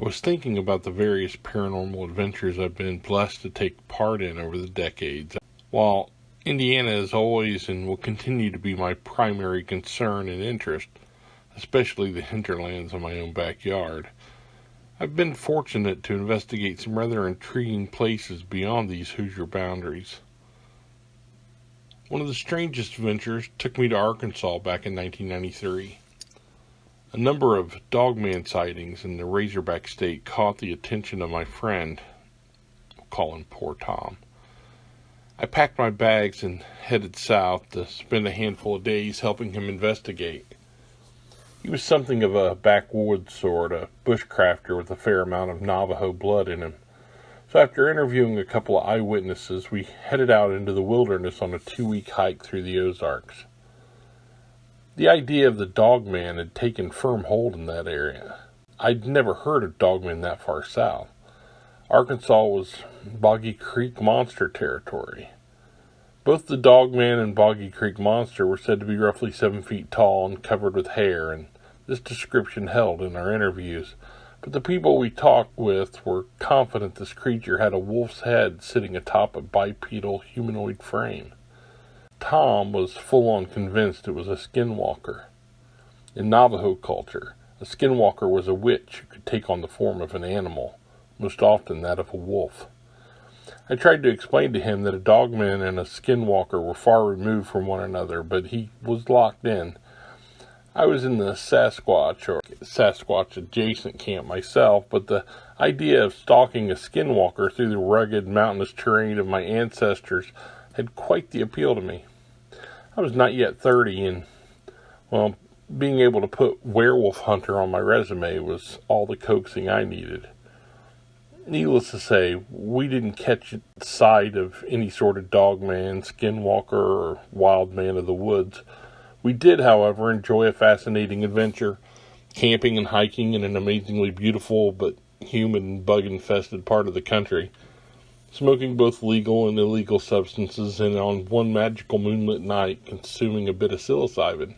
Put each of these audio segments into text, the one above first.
I was thinking about the various paranormal adventures I've been blessed to take part in over the decades. While Indiana is always and will continue to be my primary concern and interest, especially the hinterlands of my own backyard, I've been fortunate to investigate some rather intriguing places beyond these Hoosier boundaries. One of the strangest ventures took me to Arkansas back in 1993. A number of Dogman sightings in the Razorback State caught the attention of my friend. We'll call him Poor Tom. I packed my bags and headed south to spend a handful of days helping him investigate. He was something of a backwoods sort, a bushcrafter with a fair amount of Navajo blood in him. So after interviewing a couple of eyewitnesses, we headed out into the wilderness on a 2-week hike through the Ozarks. The idea of the Dogman had taken firm hold in that area. I'd never heard of Dogman that far south. Arkansas was Boggy Creek Monster territory. Both the Dogman and Boggy Creek Monster were said to be roughly 7 feet tall and covered with hair, and this description held in our interviews. But the people we talked with were confident this creature had a wolf's head sitting atop a bipedal humanoid frame. Tom was full-on convinced it was a skinwalker. In Navajo culture, a skinwalker was a witch who could take on the form of an animal, most often that of a wolf. I tried to explain to him that a Dogman and a skinwalker were far removed from one another, but he was locked in. I was in the Sasquatch or Sasquatch-adjacent camp myself, but the idea of stalking a skinwalker through the rugged mountainous terrain of my ancestors had quite the appeal to me. I was not yet 30, and, being able to put werewolf hunter on my resume was all the coaxing I needed. Needless to say, we didn't catch sight of any sort of Dogman, skinwalker, or wild man of the woods. We did, however, enjoy a fascinating adventure, camping and hiking in an amazingly beautiful but humid and bug-infested part of the country, smoking both legal and illegal substances, and on one magical moonlit night, consuming a bit of psilocybin.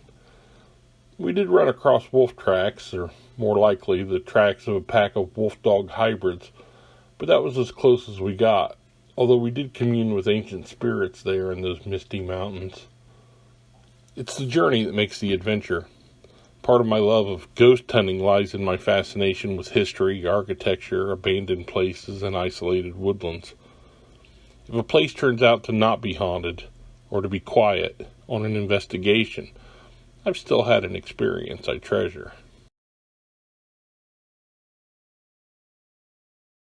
We did run across wolf tracks, or more likely, the tracks of a pack of wolf-dog hybrids, but that was as close as we got, although we did commune with ancient spirits there in those misty mountains. It's the journey that makes the adventure. Part of my love of ghost hunting lies in my fascination with history, architecture, abandoned places, and isolated woodlands. If a place turns out to not be haunted, or to be quiet, on an investigation, I've still had an experience I treasure.